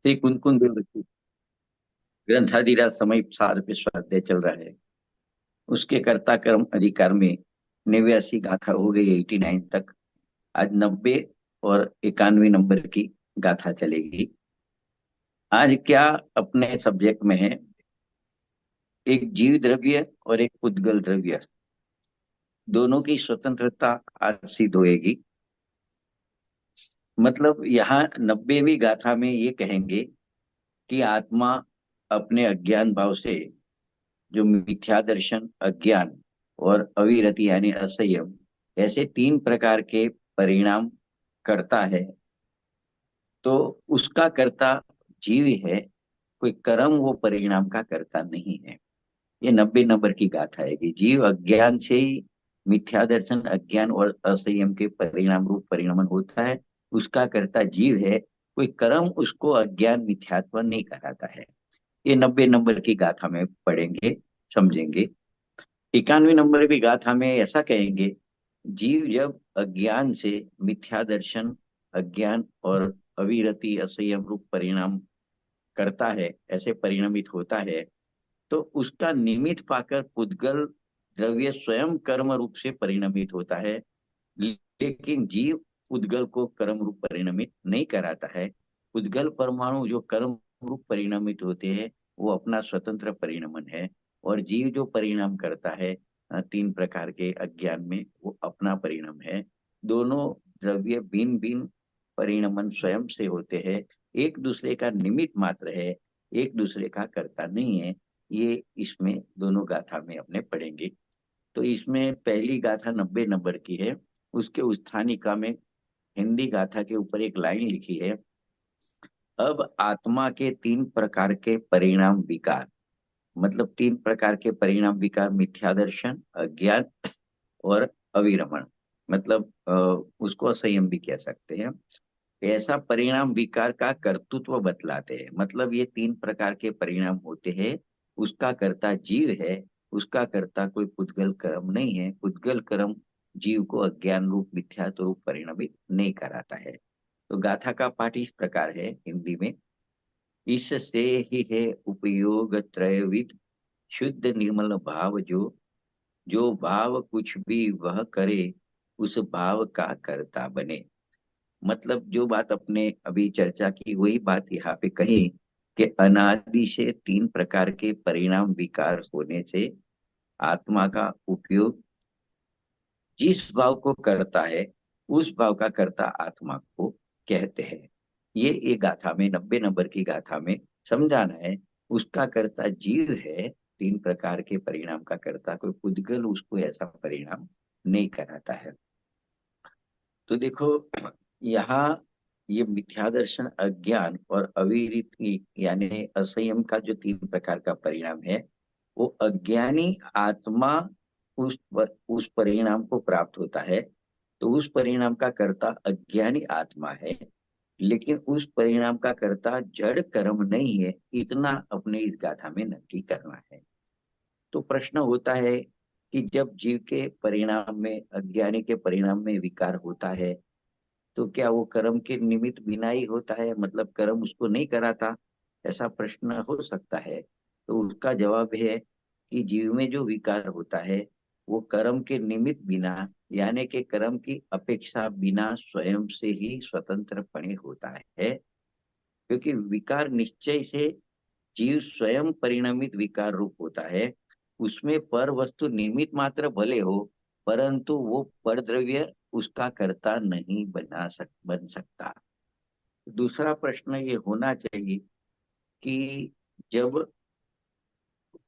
श्री कुंकुम देव रचित ग्रंथादिराज समय सार पे स्वाध्याय चल रहा है। उसके कर्ता कर्म अधिकार में 89 गाथा हो गई, 89 तक। आज 90 और 91 नंबर की गाथा चलेगी। आज क्या अपने सब्जेक्ट में है, एक जीव द्रव्य और एक उद्गल द्रव्य, दोनों की स्वतंत्रता आज सिद्ध होएगी। मतलब यहाँ 90वीं गाथा में ये कहेंगे कि आत्मा अपने अज्ञान भाव से, जो मिथ्या दर्शन, अज्ञान और अविरति यानी असंयम, ऐसे तीन प्रकार के परिणाम करता है, तो उसका कर्ता जीव है। कोई कर्म वो परिणाम का कर्ता नहीं है। ये 90 नंबर की गाथा है कि जीव अज्ञान से ही, मिथ्या दर्शन, अज्ञान और असंयम के परिणाम रूप परिणमन होता है। उसका कर्ता जीव है। कोई कर्म उसको अज्ञान मिथ्यात्व नहीं कराता है। ये 90 नंबर की गाथा में पढ़ेंगे, समझेंगे। 91 नंबर की गाथा में ऐसा कहेंगे, जीव जब अज्ञान से मिथ्या दर्शन, अज्ञान और अविरति असंयम रूप परिणाम करता है, ऐसे परिणमित होता है, तो उसका निमित्त पाकर पुद्गल द्रव्य स्वयं कर्म रूप से परिणमित होता है। लेकिन जीव उद्गल को कर्म रूप परिणमित नहीं कराता है। उद्गल परमाणु जो कर्म रूप परिणमित होते हैं, वो अपना स्वतंत्र परिणमन है। और जीव जो परिणाम करता है तीन प्रकार के अज्ञान में, वो अपना परिणाम है। दोनों द्रव्य भिन्न भिन्न परिणमन स्वयं से होते हैं, एक दूसरे का निमित्त मात्र है, एक दूसरे का कर्ता नहीं है। ये इसमें दोनों गाथा में अपने पढ़ेंगे। तो इसमें पहली गाथा 90 नंबर की है। उसके उत्थानिका में हिंदी गाथा के ऊपर एक लाइन लिखी है, अब आत्मा के तीन प्रकार के परिणाम विकार, मतलब तीन प्रकार के परिणाम विकार, मिथ्या दर्शन, अज्ञान और अविरमण, मतलब उसको असंयम भी कह सकते हैं। ऐसा परिणाम विकार का कर्तृत्व बतलाते हैं। मतलब ये तीन प्रकार के परिणाम होते हैं, उसका कर्ता जीव है। उसका कर्ता कोई पुद्गल कर्म नहीं है। पुद्गल कर्म जीव को अज्ञान रूप मिथ्यात्व रूप परिणमित नहीं कराता है। तो गाथा का पाठ इस प्रकार है हिंदी में, इससे ही है उपयोग त्रयविद, शुद्ध निर्मल भाव जो, जो भाव कुछ भी वह करे, उस भाव का कर्ता बने। मतलब जो बात अपने अभी चर्चा की, वही बात यहाँ पे कही कि अनादि से तीन प्रकार के परिणाम विकार होने से आत्मा का उपयोग जिस भाव को करता है, उस भाव का कर्ता आत्मा को कहते हैं। ये गाथा में 90 नंबर की गाथा में समझाना है। उसका कर्ता जीव है, तीन प्रकार के परिणाम का कर्ता, कोई पुद्गल उसको ऐसा परिणाम नहीं कराता है। तो देखो, यहाँ ये मिथ्या दर्शन, अज्ञान और अविरति यानी असंयम का जो तीन प्रकार का परिणाम है, वो अज्ञानी आत्मा उस परिणाम को प्राप्त होता है। तो उस परिणाम का कर्ता अज्ञानी आत्मा है, लेकिन उस परिणाम का कर्ता जड़ कर्म नहीं है। इतना अपने इस गाथा में नक्की करना है। तो प्रश्न होता है कि जब जीव के परिणाम में, अज्ञानी के परिणाम में विकार होता है, तो क्या वो कर्म के निमित्त बिना ही होता है, मतलब कर्म उसको नहीं कराता? ऐसा प्रश्न हो सकता है। तो उसका जवाब है कि जीव में जो विकार होता है, वो कर्म के निमित्त बिना, यानी कि कर्म की अपेक्षा बिना स्वयं से ही स्वतंत्रपणे होता है। क्योंकि विकार निश्चय से जीव स्वयं परिणमित विकार रूप होता है। उसमें पर वस्तु निमित्त मात्र भले हो, परंतु वो पर द्रव्य उसका कर्ता नहीं बन सकता। दूसरा प्रश्न ये होना चाहिए कि जब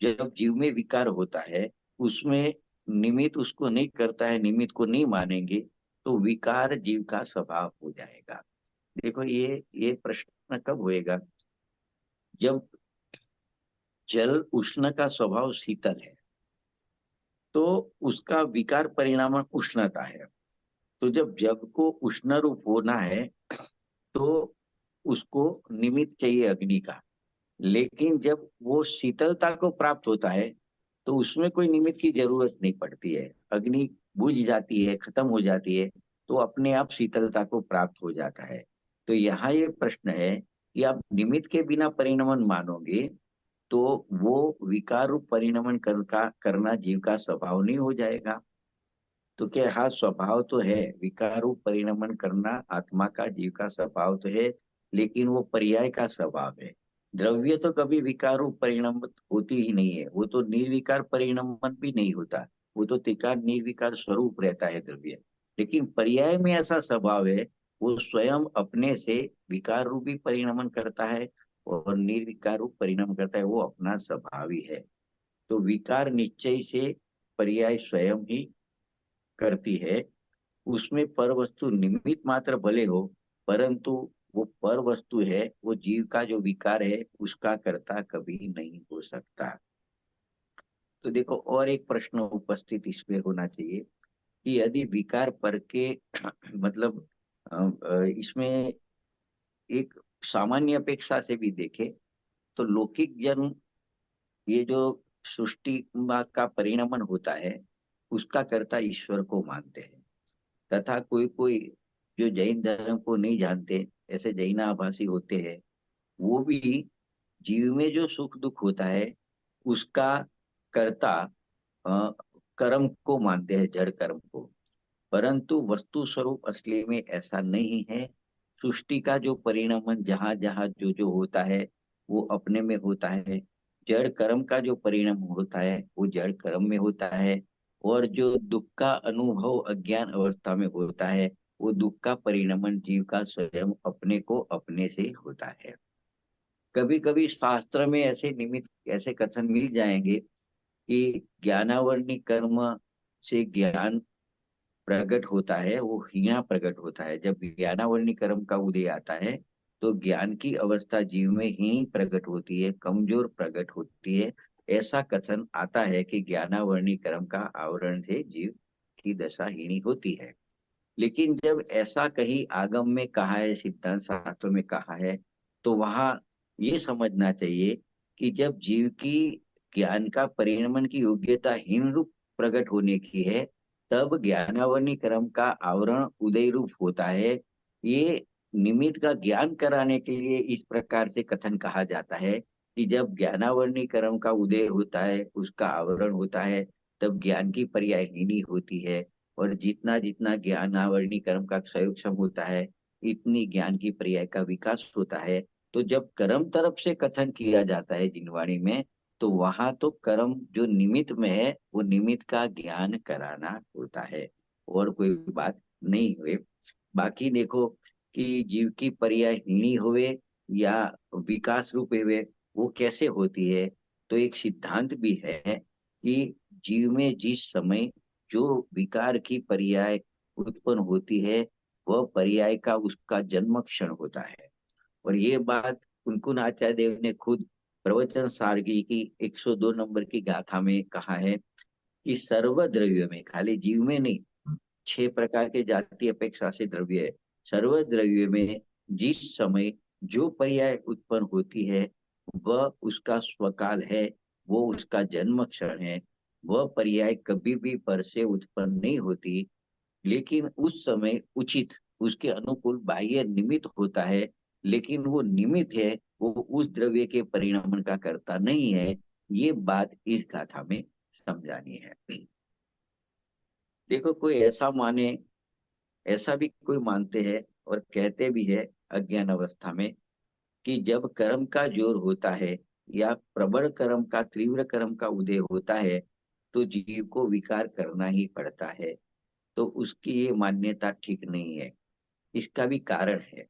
जब जीव में विकार होता है, उसमें निमित्त उसको नहीं करता है, निमित्त को नहीं मानेंगे, तो विकार जीव का स्वभाव हो जाएगा। देखो, ये प्रश्न कब होएगा, जब जल उष्ण का स्वभाव शीतल है, तो उसका विकार परिणाम उष्णता है। तो जब जग को उष्ण रूप होना है, तो उसको निमित्त चाहिए अग्नि का। लेकिन जब वो शीतलता को प्राप्त होता है, तो उसमें कोई निमित्त की जरूरत नहीं पड़ती है। अग्नि बुझ जाती है, खत्म हो जाती है, तो अपने आप शीतलता को प्राप्त हो जाता है। तो यहाँ ये प्रश्न है कि आप निमित्त के बिना परिणमन मानोगे तो वो विकार रूप परिणमन करना जीव का स्वभाव नहीं हो जाएगा। तो क्या, हाँ स्वभाव तो है, विकार रूप परिणमन करना आत्मा का, जीव का स्वभाव तो है, लेकिन वो पर्याय का स्वभाव है। द्रव्य तो कभी विकार रूप परिणम होती ही नहीं है, वो तो निर्विकार परिणमन भी नहीं होता। वो तो त्रिकार निर्विकार स्वरूप रहता है द्रव्य। लेकिन पर्याय में ऐसा स्वभाव है, वो स्वयं अपने से विकार रूप भी परिणमन करता है और निर्विकार रूप परिणाम करता है, वो अपना स्वभाव ही है। तो विकार निश्चय से पर्याय स्वयं ही करती है। उसमें पर वस्तु निमित्त मात्र भले हो, परंतु वो पर वस्तु है, वो जीव का जो विकार है उसका कर्ता कभी नहीं हो सकता। तो देखो, और एक प्रश्न उपस्थित इसमें होना चाहिए कि यदि विकार पर के मतलब इसमें एक सामान्य अपेक्षा से भी देखे तो लौकिक जन ये जो सृष्टि का परिणमन होता है उसका कर्ता ईश्वर को मानते हैं। तथा कोई कोई जो जैन धर्म को नहीं जानते, ऐसे जैनाभासी होते हैं, वो भी जीव में जो सुख दुख होता है उसका कर्ता अ, कर्म को मानते हैं, जड़ कर्म को। परंतु वस्तु स्वरूप असली में ऐसा नहीं है। सृष्टि का जो परिणमन जहां जहां जो जो होता है वो अपने में होता है। जड़ कर्म का जो परिणाम होता है वो जड़ कर्म में होता है। और जो दुख का अनुभव अज्ञान अवस्था में होता है वो दुख का परिणमन जीव का स्वयं अपने को अपने से होता है। कभी कभी शास्त्र में ऐसे निमित्त, ऐसे कथन मिल जाएंगे कि ज्ञानावरणी कर्म से ज्ञान प्रकट होता है, वो हीना प्रकट होता है। जब ज्ञानावरणी कर्म का उदय आता है तो ज्ञान की अवस्था जीव में हीन प्रकट होती है, कमजोर प्रकट होती है। ऐसा कथन आता है कि ज्ञानावरणी कर्म का आवरण से जीव की दशा हीनी होती है। लेकिन जब ऐसा कहीं आगम में कहा है, सिद्धांत शास्त्र में कहा है, तो वहां ये समझना चाहिए कि जब जीव की ज्ञान का परिणमन की योग्यता हीन रूप प्रकट होने की है, तब ज्ञानावरणी क्रम का आवरण उदय रूप होता है। ये निमित्त का ज्ञान कराने के लिए इस प्रकार से कथन कहा जाता है कि जब ज्ञानावरणी क्रम का उदय होता है, उसका आवरण होता है, तब ज्ञान की पर्यायहीनी होती है। और जितना जितना ज्ञान आवरणी कर्म का क्षयोक्षम होता है, इतनी ज्ञान की पर्याय का विकास होता है। तो जब कर्म तरफ से कथन किया जाता है जिनवाणी में, तो वहां तो कर्म जो निमित्त में है वो निमित्त का ज्ञान कराना होता है, और कोई बात नहीं हुए। बाकी देखो कि जीव की पर्यायहीनी हुए या विकास रूप हुए, वो कैसे होती है। तो एक सिद्धांत भी है कि जीव में जिस समय जो विकार की पर्याय उत्पन्न होती है, वह पर्याय का उसका जन्म क्षण होता है। और ये बात कुनकुन आचार्य देव ने खुद प्रवचन सारगी की 102 नंबर की गाथा में कहा है कि सर्व द्रव्य में, खाली जीव में नहीं, 6 प्रकार के जाति अपेक्षा से द्रव्य है, सर्व द्रव्य में जिस समय जो पर्याय उत्पन्न होती है वह उसका स्वकाल है, वो उसका जन्म क्षण है। वह पर्याय कभी भी पर से उत्पन्न नहीं होती, लेकिन उस समय उचित उसके अनुकूल बाह्य निमित्त होता है। लेकिन वो निमित्त है, वो उस द्रव्य के परिणाम का कर्ता नहीं है। ये बात इस गाथा में समझानी है। देखो, कोई ऐसा माने, ऐसा भी कोई मानते हैं और कहते भी है अज्ञान अवस्था में कि जब कर्म का जोर होता है या प्रबल कर्म का, तीव्र कर्म का उदय होता है, तो जीव को विकार करना ही पड़ता है। तो उसकी ये मान्यता ठीक नहीं है। इसका भी कारण है,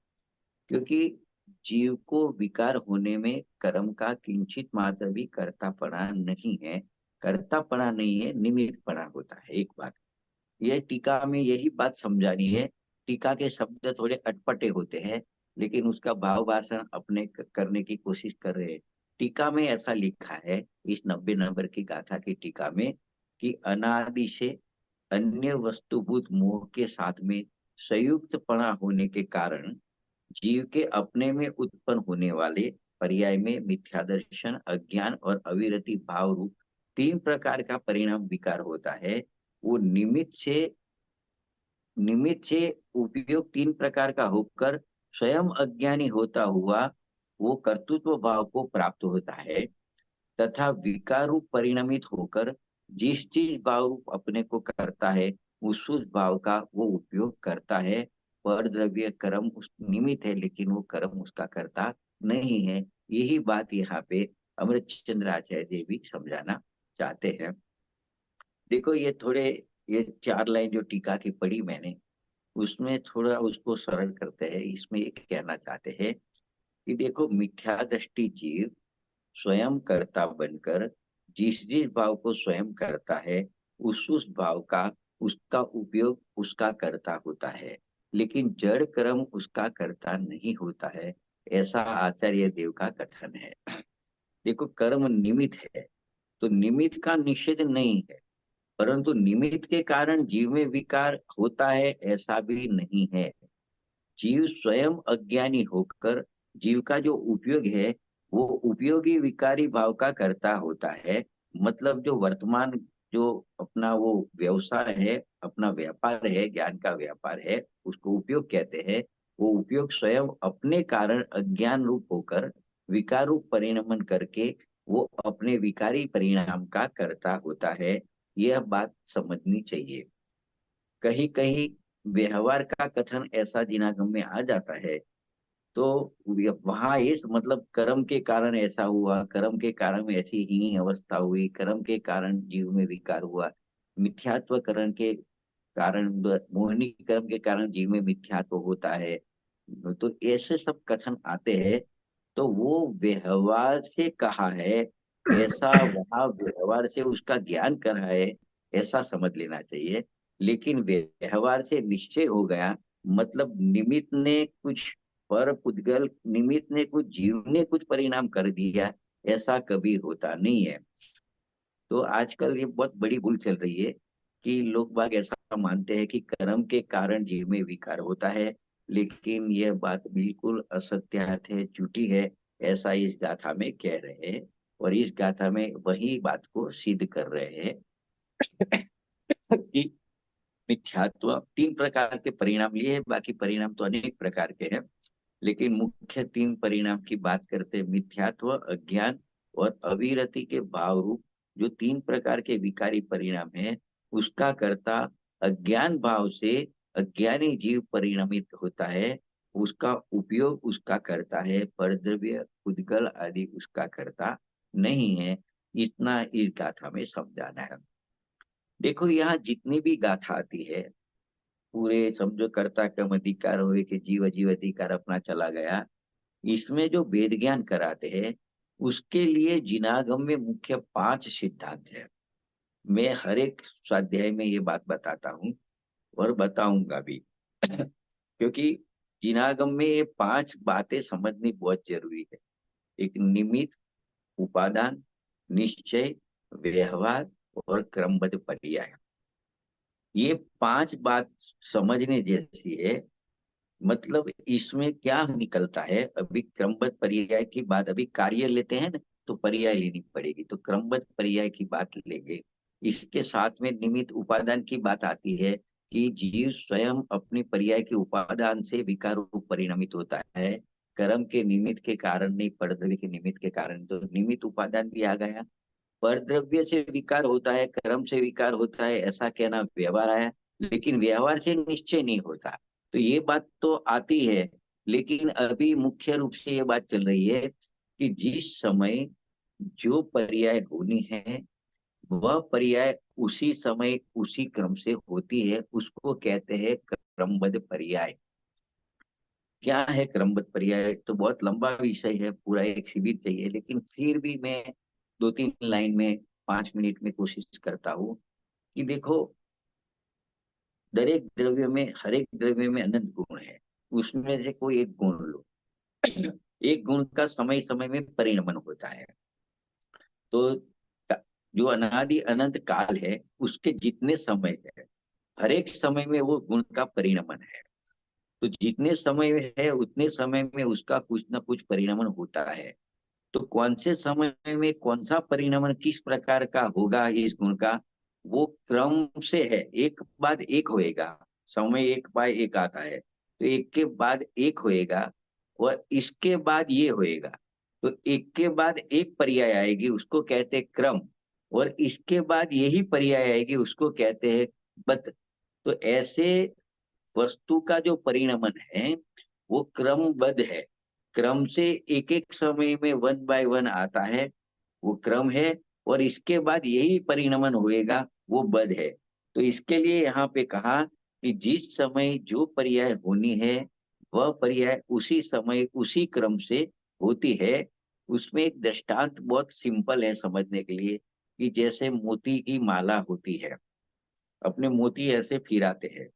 क्योंकि जीव को विकार होने में कर्म का किंचित मात्र भी कर्तापना नहीं है। कर्तापना नहीं है, निमित्तपना होता है। एक बात, यह टीका में यही बात समझानी है। टीका के शब्द थोड़े अटपटे होते हैं, लेकिन उसका भाव भाषण अपने करने की कोशिश कर रहे हैं। टीका में ऐसा लिखा है, इस 90 नंबर की गाथा की टीका में, कि अनादि से अन्य वस्तुभूत मोह के साथ में संयुक्तपना होने के कारण जीव के अपने में उत्पन्न होने वाले पर्याय में मिथ्या दर्शन, अज्ञान और अविरति भाव रूप 3 प्रकार का परिणाम विकार होता है। वो निमित्त से उपयोग 3 प्रकार का होकर स्वयं अज्ञानी होता हुआ वो कर्तृत्व भाव को प्राप्त होता है तथा विकार रूप परिणमित होकर जिस चीज भाव रूप अपने को करता है उस भाव का वो उपयोग करता है। पर द्रव्य कर्म उस निमित्त है, लेकिन वो कर्म उसका करता नहीं है। यही बात यहाँ पे अमृतचंद्र आचार्य देव भी समझाना चाहते हैं। देखो ये 4 लाइन जो टीका की पढ़ी मैंने, उसमें थोड़ा उसको सरल करते हैं। इसमें ये कहना चाहते हैं कि देखो, मिथ्या दृष्टि जीव स्वयं कर्ता बनकर जिस जिस भाव को स्वयं करता है उस भाव का उसका उपयोग उसका कर्ता होता है, लेकिन जड़ कर्म उसका कर्ता नहीं होता है। ऐसा आचार्य देव का कथन है। देखो, कर्म निमित्त है, तो निमित्त का निषेध नहीं है, परंतु निमित्त के कारण जीव में विकार होता है ऐसा भी नहीं है। जीव स्वयं अज्ञानी होकर जीव का जो उपयोग है वो उपयोगी विकारी भाव का कर्ता होता है। मतलब जो वर्तमान जो अपना वो व्यवसाय है, अपना व्यापार है, ज्ञान का व्यापार है, उसको उपयोग कहते हैं। वो उपयोग स्वयं अपने कारण अज्ञान रूप होकर विकार रूप परिणमन करके वो अपने विकारी परिणाम का कर्ता होता है। यह बात समझनी चाहिए। कहीं कहीं व्यवहार का कथन ऐसा जिनागम में आ जाता है, तो वहां ये मतलब कर्म के कारण ऐसा हुआ, कर्म के कारण ऐसी ही अवस्था हुई, कर्म के कारण जीव में विकार हुआ, मिथ्यात्व करण के कारण, मोहिनी कर्म के कारण जीव में मिथ्यात्व होता है। तो ऐसे सब कथन आते हैं, तो वो व्यवहार से कहा है ऐसा, वहां व्यवहार से उसका ज्ञान करा है ऐसा समझ लेना चाहिए। लेकिन व्यवहार से निश्चय हो गया, मतलब निमित्त ने कुछ, पर पुद्गल निमित्त ने कुछ, जीव ने कुछ परिणाम कर दिया, ऐसा कभी होता नहीं है। तो आजकल ये बहुत बड़ी भूल चल रही है कि लोग बाग ऐसा मानते हैं कि कर्म के कारण जीव में विकार होता है, लेकिन यह बात बिल्कुल असत्यार्थ है, झूठी है। ऐसा इस गाथा में कह रहे हैं, और इस गाथा में वही बात को सिद्ध कर रहे हैं कि मिथ्यात्व 3 प्रकार के परिणाम लिए हैं, बाकी परिणाम तो अनेक प्रकार के हैं, लेकिन मुख्य 3 परिणाम की बात करते हैं। मिथ्यात्व, अज्ञान और अविरति के भाव रूप जो 3 प्रकार के विकारी परिणाम है, उसका कर्ता अज्ञान भाव से अज्ञानी जीव परिणमित होता है, उसका उपयोग उसका करता है, परद्रव्य उद्गल आदि उसका करता नहीं है। इतना इस गाथा में समझाना है। देखो, यहाँ जितनी भी गाथा आती है, पूरे समझो कर्ता कम अधिकार हुए कि जीव अजीव अधिकार अपना चला गया, इसमें जो वेद ज्ञान कराते हैं उसके लिए जिनागम में मुख्य 5 सिद्धांत है। मैं हर एक स्वाध्याय में ये बात बताता हूँ और बताऊंगा भी क्योंकि जिनागम में ये 5 बातें समझनी बहुत जरूरी है। एक निमित्त, उपादान, निश्चय, व्यवहार और क्रमबद्ध पर्याय। ये 5 बात समझने जैसी है। मतलब इसमें क्या निकलता है, अभी क्रमबद्ध पर्याय की बात, अभी कार्य लेते हैं ना, तो पर्याय लेनी पड़ेगी, तो क्रमबद्ध पर्याय की बात लेंगे। इसके साथ में निमित्त उपादान की बात आती है कि जीव स्वयं अपनी पर्याय के उपादान से विकार रूप परिणमित होता है। कर्म के निमित्त के कारण नहीं, परद्रव्य के निमित्त के कारण, तो निमित्त उपादान भी आ गया। परद्रव्य से विकार होता है, कर्म से विकार होता है, ऐसा कहना व्यवहार आया। लेकिन व्यवहार से निश्चय नहीं होता, तो ये बात तो आती है। लेकिन अभी मुख्य रूप से ये बात चल रही है कि जिस समय जो पर्याय होनी है वह पर्याय उसी समय उसी क्रम से होती है, उसको कहते हैं क्रमबद्ध पर्याय। क्या है क्रमबद्ध पर्याय, तो बहुत लंबा विषय है, पूरा एक शिविर चाहिए, लेकिन फिर भी मैं 2-3 लाइन में 5 मिनट में कोशिश करता हूँ कि देखो, दरेक द्रव्य में, हर एक द्रव्य में अनंत गुण है। उसमें से कोई एक गुण लो, एक गुण का समय समय में परिणमन होता है। तो जो अनादि अनंत काल है उसके जितने समय है, हर एक समय में वो गुण का परिणमन है। तो जितने समय में है उतने समय में उसका कुछ ना कुछ परिणमन होता है। तो कौन से समय में कौन सा परिणमन किस प्रकार का होगा इस गुण का, वो क्रम से है, एक बाद एक होएगा। समय एक बाय एक आता है, तो एक के बाद एक होएगा। और इसके बाद ये होएगा। तो एक के बाद एक पर्याय आएगी, उसको कहते हैं क्रम। और इसके बाद यही पर्याय आएगी, उसको कहते हैं बद। तो ऐसे वस्तु का जो परिणमन है वो क्रमबद्ध है। क्रम से एक एक समय में वन बाय वन आता है, वो क्रम है। और इसके बाद यही परिणमन होएगा, वो बद है। तो इसके लिए यहाँ पे कहा कि जिस समय जो पर्याय होनी है वह पर्याय उसी समय उसी क्रम से होती है। उसमें एक दृष्टांत बहुत सिंपल है समझने के लिए, कि जैसे मोती की माला होती है, अपने मोती ऐसे फिराते हैं,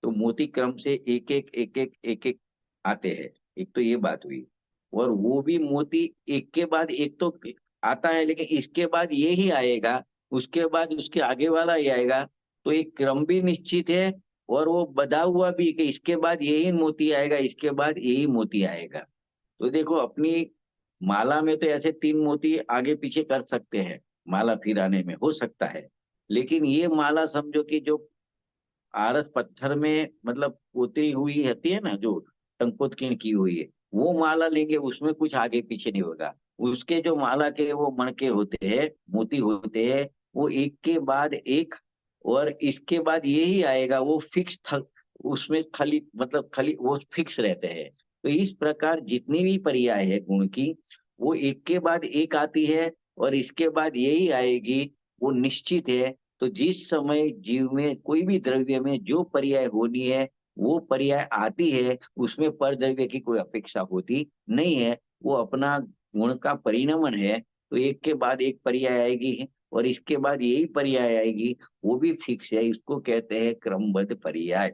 तो मोती क्रम से एक एक आते हैं। एक तो ये बात हुई। और वो भी मोती एक के बाद एक तो आता है, लेकिन इसके बाद ये ही आएगा, उसके बाद उसके आगे वाला ही आएगा। तो एक क्रम भी निश्चित है, और वो बधा हुआ भी कि इसके बाद यही मोती आएगा, इसके बाद यही मोती आएगा। तो देखो, अपनी माला में तो ऐसे 3 मोती आगे पीछे कर सकते हैं, माला फिराने में हो सकता है। लेकिन ये माला समझो कि जो आरस पत्थर में मतलब उतरी हुई होती है ना, जो टंकोत्कीर्ण की हुई है, वो माला लेंगे, उसमें कुछ आगे पीछे नहीं होगा। उसके जो माला के वो मणके होते हैं, मोती होते हैं, वो एक के बाद एक, और इसके बाद यही आएगा, वो फिक्स उसमें खली मतलब खली वो फिक्स रहते हैं। तो इस प्रकार जितनी भी पर्याय है गुण की, वो एक के बाद एक आती है, और इसके बाद यही आएगी, वो निश्चित है। तो जिस समय जीव में कोई भी द्रव्य में जो पर्याय होनी है वो पर्याय आती है, उसमें पर द्रव्य की कोई अपेक्षा होती नहीं है। वो अपना गुण का परिणमन है। तो एक के बाद एक पर्याय आएगी, और इसके बाद यही पर्याय आएगी, वो भी फिक्स है। इसको कहते हैं क्रमबद्ध पर्याय।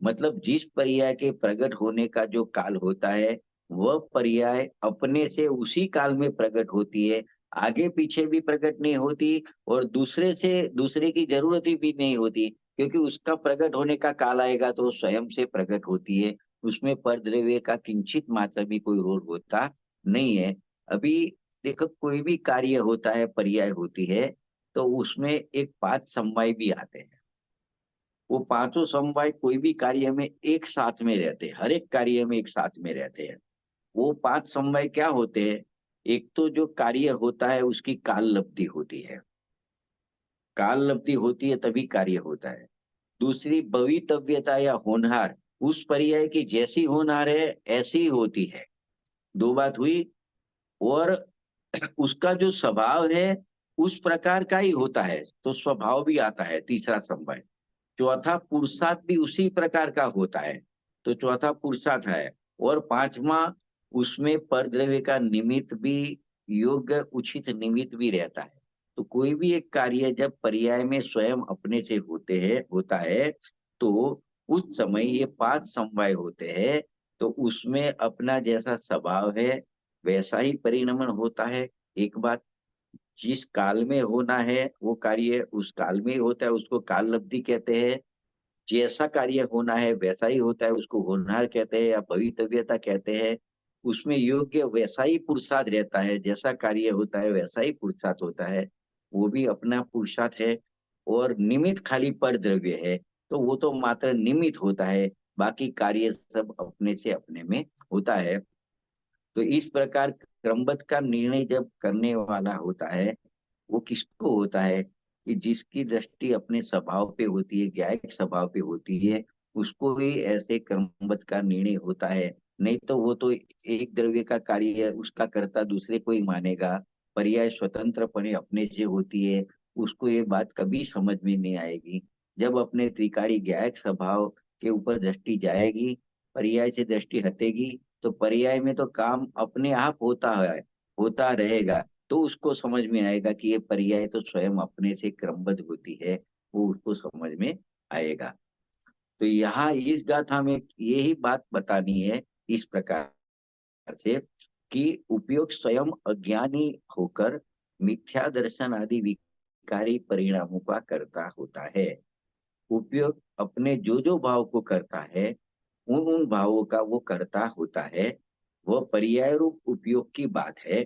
मतलब जिस पर्याय के प्रकट होने का जो काल होता है, वह पर्याय अपने से उसी काल में प्रकट होती है, आगे पीछे भी प्रकट नहीं होती, और दूसरे से दूसरे की जरूरत ही भी नहीं होती, क्योंकि उसका प्रकट होने का काल आएगा तो वो स्वयं से प्रकट होती है। उसमें परद्रव्य का किंचित मात्र भी कोई रोल होता नहीं है। अभी देखो, कोई भी कार्य होता है, पर्याय होती है, तो उसमें एक 5 समवाय भी आते हैं। वो पांचों समवाय कोई भी कार्य में एक साथ में रहते हैं, हर एक कार्य में एक साथ में रहते हैं। वो 5 समवाय क्या होते हैं? एक तो जो कार्य होता है उसकी काल लब्धि होती है, काल लब्धि होती है तभी कार्य होता है। दूसरी भवितव्यता या होनहार, उस पर्याय की जैसी होनहार है ऐसी ही होती है। 2 बात हुई। और उसका जो स्वभाव है उस प्रकार का ही होता है, तो स्वभाव भी आता है, तीसरा समवाय। चौथा पुरुषार्थ भी उसी प्रकार का होता है, तो चौथा पुरुषार्थ है। और पांचवा, उसमें परद्रव्य का निमित्त भी योग्य उचित निमित्त भी रहता है। तो कोई भी एक कार्य जब पर्याय में स्वयं अपने से होता है, तो उस समय ये 5 समवाय होते हैं। तो उसमें अपना जैसा स्वभाव है वैसा ही परिणमन होता है। एक बात, जिस काल में होना है वो कार्य उस काल में ही होता है, उसको काल लब्धि कहते हैं। जैसा कार्य होना है वैसा ही होता है, उसको होनहार कहते हैं या भवितव्यता कहते हैं। उसमें योग्य वैसा ही पुरुषार्थ रहता है, जैसा कार्य होता है वैसा ही पुरुषार्थ होता है, वो भी अपना पुरुषार्थ है। और निमित्त खाली पर द्रव्य है, तो वो तो मात्र निमित्त होता है, बाकी कार्य सब अपने से अपने में होता है। तो इस प्रकार क्रमबद्ध का निर्णय जब करने वाला होता है, वो किसको होता है? कि जिसकी दृष्टि अपने स्वभाव पे होती है, ज्ञायक स्वभाव पे होती है, उसको ही ऐसे क्रमबद्ध का निर्णय होता है। नहीं तो वो तो एक द्रव्य का कार्य है, उसका कर्ता दूसरे को ही मानेगा। पर्याय स्वतंत्रपणे अपने से होती है, उसको ये बात कभी समझ में नहीं आएगी। जब अपने त्रिकाली ज्ञायक स्वभाव के ऊपर दृष्टि जाएगी, पर्याय से दृष्टि हटेगी, तो पर्याय में तो काम अपने आप होता है, होता रहेगा। तो उसको समझ में आएगा कि ये पर्याय तो स्वयं अपने से क्रमबद्ध होती है, वो उसको समझ में आएगा। तो यहाँ इस गाथा में यही बात बतानी है इस प्रकार से, कि उपयोग स्वयं अज्ञानी होकर मिथ्या दर्शन आदि विकारी परिणामों का करता होता है। उपयोग अपने जो जो भाव को करता है, उन उन भावों का वो करता होता है। वह पर्याय रूप उपयोग की बात है।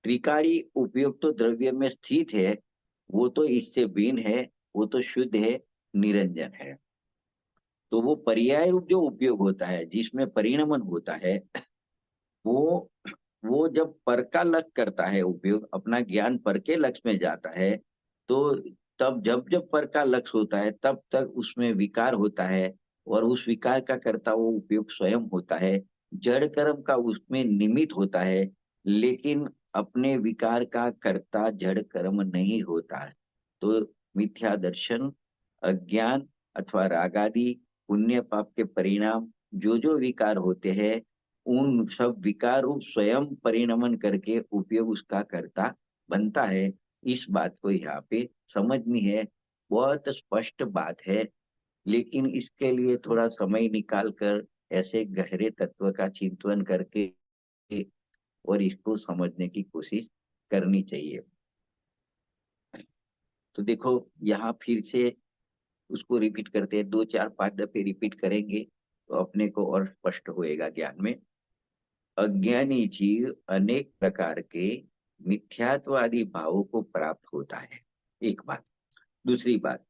त्रिकाली उपयोग तो द्रव्य में स्थित है, वो तो इससे भिन्न है, वो तो शुद्ध है, निरंजन है। तो वो पर्याय रूप जो उपयोग होता है जिसमें परिणमन होता है, वो वो जब पर का लक्ष्य करता है उपयोग, अपना ज्ञान पर के लक्ष्य में जाता है, तो तब जब जब पर का लक्ष्य होता है तब तक उसमें विकार होता है, और उस विकार का करता वो उपयोग स्वयं होता है। जड़ कर्म का उसमें निमित्त होता है, लेकिन अपने विकार का कर्ता जड़ कर्म नहीं होता है। तो मिथ्या दर्शन, अज्ञान अथवा रागादि, पुण्य पाप के परिणाम जो जो विकार होते हैं, उन सब विकार रूप स्वयं परिणमन करके उपयोग उसका करता बनता है। इस बात को यहाँ पे समझनी है। बहुत स्पष्ट बात है, लेकिन इसके लिए थोड़ा समय निकाल कर ऐसे गहरे तत्व का चिंतन करके और इसको समझने की कोशिश करनी चाहिए। तो देखो, यहाँ फिर से उसको रिपीट करते हैं, 2 4 5 दफे रिपीट करेंगे तो अपने को और स्पष्ट होएगा ज्ञान में। अज्ञानी जीव अनेक प्रकार के मिथ्यात्वादी भावों को प्राप्त होता है, एक बात। दूसरी बात,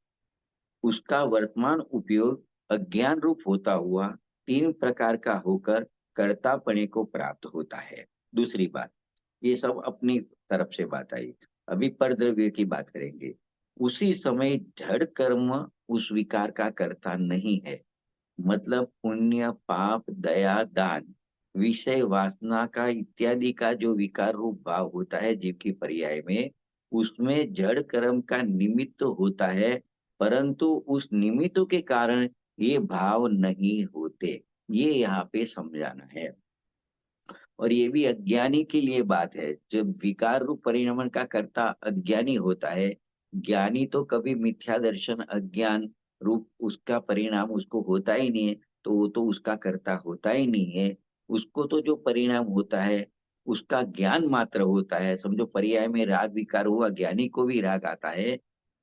उसका वर्तमान उपयोग अज्ञान रूप होता हुआ 3 प्रकार का होकर कर्तापणे को प्राप्त होता है। दूसरी बात, ये सब अपनी तरफ से बात आई। अभी परद्रव्य की बात करेंगे। उसी समय जड़ कर्म उस विकार का कर्ता नहीं है। मतलब पुण्य पाप दया दान, विषय वासना का इत्यादि का जो विकार रूप भाव होता है जीव की पर्याय में, उसमें जड़ कर्म का निमित्त होता है, परंतु उस निमित्त के कारण ये भाव नहीं होते। ये यहाँ पे समझाना है। और ये भी अज्ञानी के लिए बात है। जब विकार रूप परिणमन का कर्ता अज्ञानी होता है, ज्ञानी तो कभी मिथ्या दर्शन अज्ञान रूप उसका परिणाम उसको होता ही नहीं है, तो वो तो उसका कर्ता होता ही नहीं है। उसको तो जो परिणाम होता है उसका ज्ञान मात्र होता है। समझो पर्याय में राग विकार हुआ, ज्ञानी को भी राग आता है,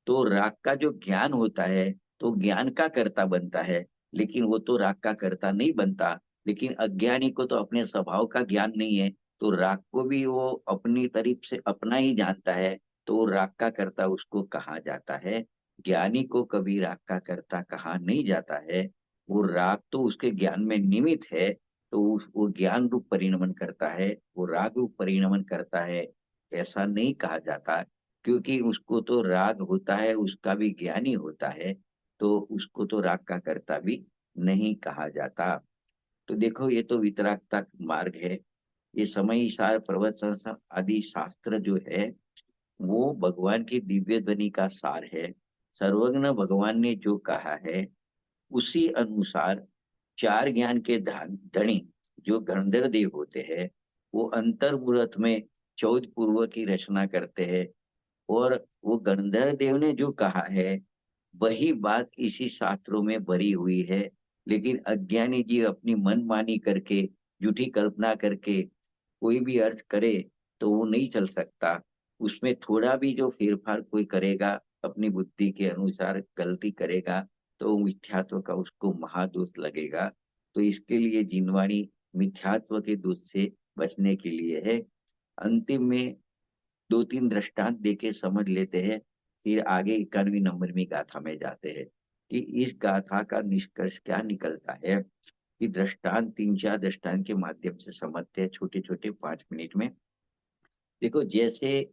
तो राग का जो ज्ञान होता है तो ज्ञान का कर्ता बनता है, लेकिन वो तो राग का कर्ता नहीं बनता। लेकिन अज्ञानी को तो अपने स्वभाव का ज्ञान नहीं है, तो राग को भी वो अपनी तरफ से अपना ही जानता है, तो वो राग का कर्ता उसको कहा जाता है। ज्ञानी को कभी राग का कर्ता कहा नहीं जाता है। वो राग तो उसके ज्ञान में निमित्त है, तो वो ज्ञान रूप परिणमन करता है, वो राग रूप परिणमन करता है, ऐसा नहीं कहा जाता। क्योंकि उसको तो राग होता है, उसका भी ज्ञानी होता है, तो उसको तो राग का कर्ता भी नहीं कहा जाता। तो देखो, ये तो वितरागता मार्ग है। ये समय सार प्रवचन आदि शास्त्र जो है, वो भगवान की दिव्य ध्वनि का सार है। सर्वज्ञ भगवान ने जो कहा है उसी अनुसार चार ज्ञान के धनी जो गंधर्व देव होते हैं, वो अंतर्मुहूर्त में 14 पूर्व की रचना करते हैं। और वो गंधर्व देव ने जो कहा है वही बात इसी शास्त्रों में भरी हुई है। लेकिन अज्ञानी जी अपनी मनमानी करके, झूठी कल्पना करके कोई भी अर्थ करे तो वो नहीं चल सकता। उसमें थोड़ा भी जो फेरफार कोई करेगा, अपनी बुद्धि के अनुसार गलती करेगा, तो वो मिथ्यात्व का उसको महादोष लगेगा। तो इसके लिए जिनवाणी मिथ्यात्व के दोष से बचने के लिए है। अंतिम में 2 3 दृष्टांत देके समझ लेते हैं, फिर आगे 91वीं गाथा में जाते हैं कि इस गाथा का निष्कर्ष क्या निकलता है। कि दृष्टांत 3 4 दृष्टांत के माध्यम से समझते हैं, छोटे छोटे 5 मिनट में। देखो, जैसे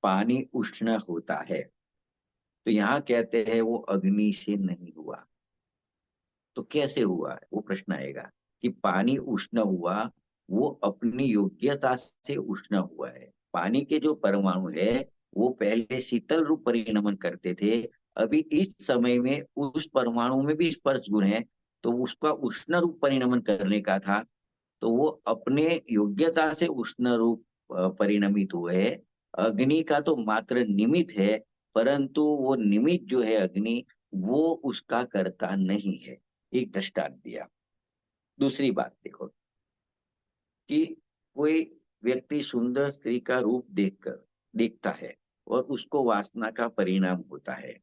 पानी उष्ण होता है, तो यहाँ कहते हैं वो अग्नि से नहीं हुआ, तो कैसे हुआ है वो प्रश्न आएगा। कि पानी उष्ण हुआ, वो अपनी योग्यता से उष्ण हुआ है। पानी के जो परमाणु है वो पहले शीतल रूप परिणमन करते थे, अभी इस समय में उस परमाणु में भी स्पर्श गुण है, तो उसका उष्ण रूप परिणमन करने का था, तो वो अपने योग्यता से उष्ण रूप परिणमित हुए है। अग्नि का तो मात्र निमित्त है, परंतु वो निमित्त जो है अग्नि, वो उसका कर्ता नहीं है। एक दृष्टांत दिया। दूसरी बात देखो कि कोई व्यक्ति सुंदर स्त्री का रूप देखता है और उसको वासना का परिणाम होता है,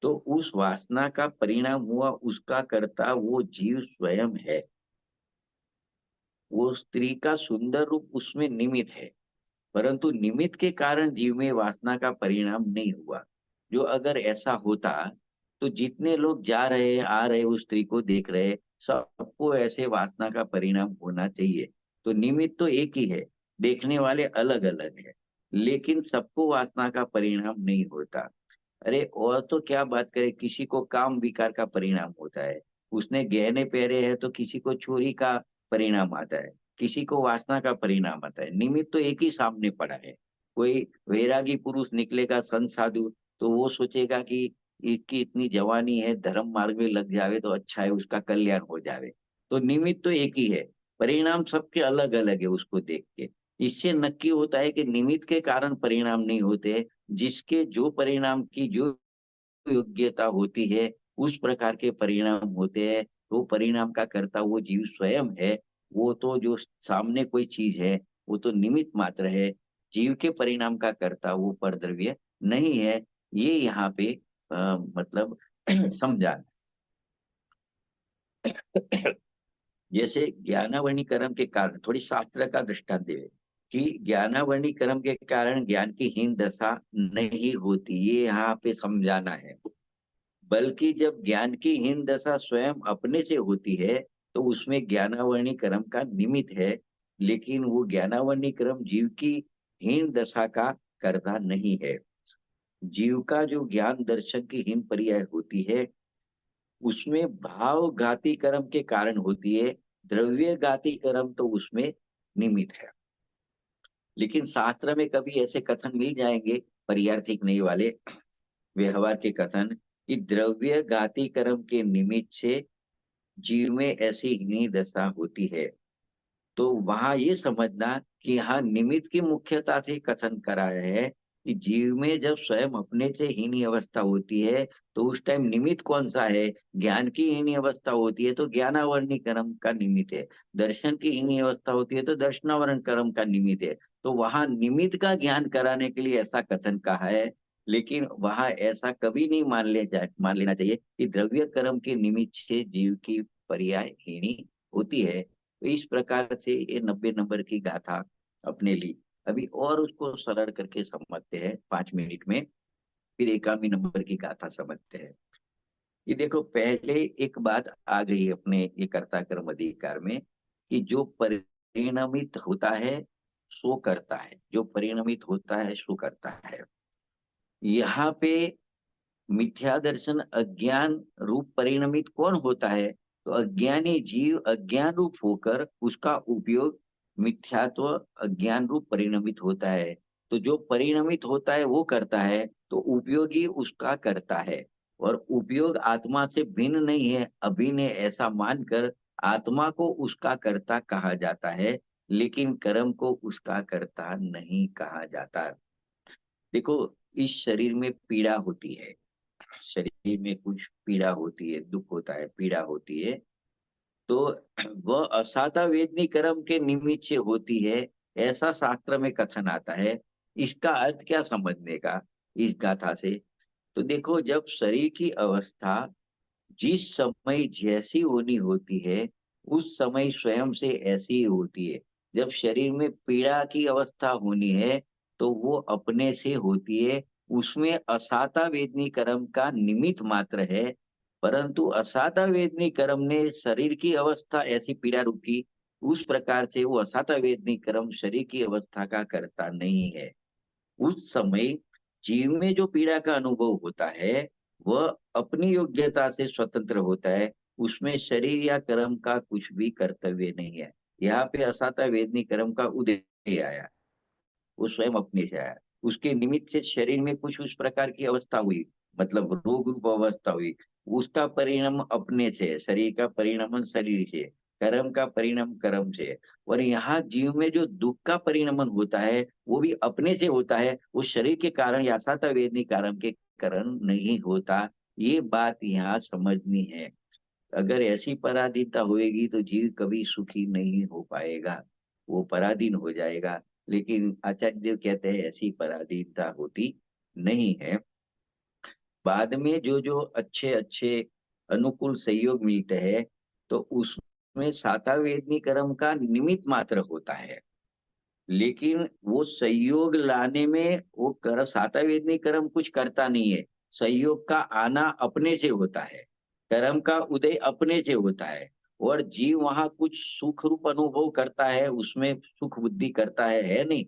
तो उस वासना का परिणाम हुआ उसका कर्ता वो जीव स्वयं है। वो स्त्री का सुंदर रूप उसमें निमित्त है, परंतु निमित्त के कारण जीव में वासना का परिणाम नहीं हुआ। जो अगर ऐसा होता तो जितने लोग जा रहे आ रहे उस स्त्री को देख रहे, सबको ऐसे वासना का परिणाम होना चाहिए। तो निमित्त तो एक ही है, देखने वाले अलग अलग है, लेकिन सबको वासना का परिणाम नहीं होता। अरे और तो क्या बात करें, किसी को काम विकार का परिणाम होता है, उसने गहने पहरे हैं तो किसी को चोरी का परिणाम आता है, किसी को वासना का परिणाम आता है। निमित्त तो एक ही सामने पड़ा है। कोई वैरागी पुरुष निकलेगा संत साधु, तो वो सोचेगा कि इसकी इतनी जवानी है, धर्म मार्ग में लग जावे तो अच्छा है, उसका कल्याण हो जावे। तो निमित्त तो एक ही है, परिणाम सबके अलग अलग है उसको देख के। इससे नक्की होता है कि निमित्त के कारण परिणाम नहीं होते, जिसके जो परिणाम की जो योग्यता होती है उस प्रकार के परिणाम होते हैं। तो परिणाम का कर्ता वो जीव स्वयं है। वो तो जो सामने कोई चीज है वो तो निमित्त मात्र है, जीव के परिणाम का कर्ता वो परद्रव्य नहीं है। ये यहाँ पे मतलब समझा। जैसे ज्ञानावरणीकरण के कारण थोड़ी शास्त्र का दृष्टांत दे कि ज्ञानावरणीकरण के कारण ज्ञान की हीन दशा नहीं होती, ये यहाँ पे समझाना है। बल्कि जब ज्ञान की हीन दशा स्वयं अपने से होती है तो उसमें ज्ञानावरणी क्रम का निमित्त है, लेकिन वो ज्ञानावरणी क्रम जीव की हीन दशा का कर्ता नहीं है। जीव का जो ज्ञान दर्शन की हीन पर्याय होती है उसमें भाव घाती कर्म के कारण होती है, द्रव्य घाती कर्म तो उसमें निमित्त है। लेकिन शास्त्र में कभी ऐसे कथन मिल जाएंगे पर्यार्थिक नहीं वाले व्यवहार के कथन, कि द्रव्य घाती कर्म के निमित्त से जीव में ऐसी ही दशा होती है। तो वहां ये समझना कि हाँ निमित्त की मुख्यता से कथन करा है कि जीव में जब स्वयं अपने से हीनी अवस्था होती है तो उस टाइम निमित्त कौन सा है। ज्ञान की हीनी अवस्था होती है तो ज्ञानावरणी कर्म का निमित्त है, दर्शन की हीनी अवस्था होती है तो दर्शनावरण कर्म का निमित्त है। तो वहां निमित्त का ज्ञान कराने के लिए ऐसा कथन कहा है। लेकिन वहां ऐसा कभी नहीं मान लेना चाहिए कि द्रव्य कर्म के निमित्त से जीव की पर्याय हीनी होती है। तो इस प्रकार से ये 90 नंबर की गाथा अपने ली। अभी और उसको सरल करके समझते हैं 5 मिनट में, फिर 91 नंबर की गाथा समझते हैं। कि देखो पहले एक बात आ गई अपने ये कर्ता कर्म अधिकार में, कि जो परिणमित होता है सो करता है, जो परिणमित होता है सो करता है। यहाँ पे मिथ्या दर्शन अज्ञान रूप परिणमित कौन होता है, तो अज्ञानी जीव अज्ञान रूप होकर उसका उपयोग मिथ्यात्व अज्ञान रूप परिणमित होता है। तो जो परिणमित होता है वो करता है, तो उपयोगी उसका करता है। और उपयोग आत्मा से भिन्न नहीं है, अभिन्न है, ऐसा मानकर आत्मा को उसका कर्ता कहा जाता है, लेकिन कर्म को उसका कर्ता नहीं कहा जाता। देखो इस शरीर में पीड़ा होती है, शरीर में कुछ पीड़ा होती है, दुख होता है, पीड़ा होती है, तो वह असाता वेदनी कर्म के निमित्त से होती है, ऐसा शास्त्र में कथन आता है। इसका अर्थ क्या समझने का इस गाथा से, तो देखो जब शरीर की अवस्था जिस समय जैसी होनी होती है उस समय स्वयं से ऐसी ही होती है। जब शरीर में पीड़ा की अवस्था होनी है तो वो अपने से होती है, उसमें असाता वेदनी कर्म का निमित्त मात्र है। परंतु असाता वेदनी कर्म ने शरीर की अवस्था ऐसी पीड़ा रुकी, उस प्रकार से वो असाता वेदनी कर्म शरीर की अवस्था का करता नहीं है। उस समय जीव में जो पीड़ा का अनुभव होता है वह अपनी योग्यता से स्वतंत्र होता है, उसमें शरीर या कर्म का कुछ भी कर्तव्य नहीं है। यहाँ पे असाता वेदनी कर्म का उदय आया, वो स्वयं अपने से आया, उसके निमित्त से शरीर में कुछ उस प्रकार की अवस्था हुई, मतलब रोग रूप अवस्था हुई, उसका परिणाम अपने से है, शरीर का परिणामन शरीर से, कर्म का परिणाम कर्म से। और यहाँ जीव में जो दुख का परिणामन होता है वो भी अपने से होता है, वो शरीर के कारण या साता वेदनी कारण के कारण नहीं होता। ये बात यहाँ समझनी है। अगर ऐसी पराधीनता होएगी तो जीव कभी सुखी नहीं हो पाएगा, वो पराधीन हो जाएगा। लेकिन आचार्य देव कहते हैं ऐसी पराधीनता होती नहीं है। बाद में जो जो अच्छे अच्छे अनुकूल सहयोग मिलते हैं तो उसमें साता वेदनी कर्म का निमित्त मात्र होता है, लेकिन वो सहयोग लाने में वो कर साता वेदनी कर्म कुछ करता नहीं है। संयोग का आना अपने से होता है, कर्म का उदय अपने से होता है, और जीव वहां कुछ सुख रूप अनुभव करता है, उसमें सुख बुद्धि करता है नहीं,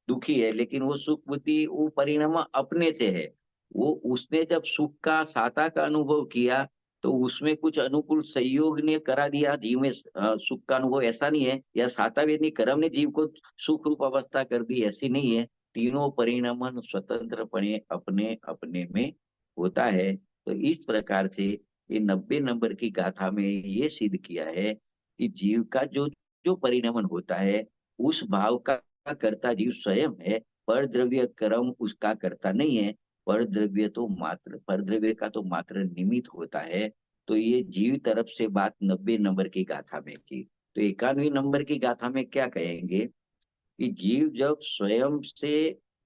दुखी है, लेकिन वो सुख बुद्धि वो परिणाम अपने से है। वो उसने जब सुख का साता का अनुभव किया तो उसमें कुछ अनुकूल संयोग ने करा दिया जीव में सुख का अनुभव, ऐसा नहीं है, या साता वेदनी कर्म ने जीव को सुख रूप अवस्था कर दी, ऐसी नहीं है। तीनों परिणाम स्वतंत्रपणे अपने अपने में होता है। तो इस प्रकार से ये 90 नंबर की गाथा में ये सिद्ध किया है कि जीव का जो जो परिणमन होता है उस भाव का कर्ता जीव स्वयं है, पर द्रव्य कर्म उसका कर्ता नहीं है। पर द्रव्य तो मात्र, पर द्रव्य का तो मात्र निमित्त होता है। तो ये जीव तरफ से बात 90 नंबर की गाथा में की। तो 91 नंबर की गाथा में क्या कहेंगे कि जीव जब स्वयं से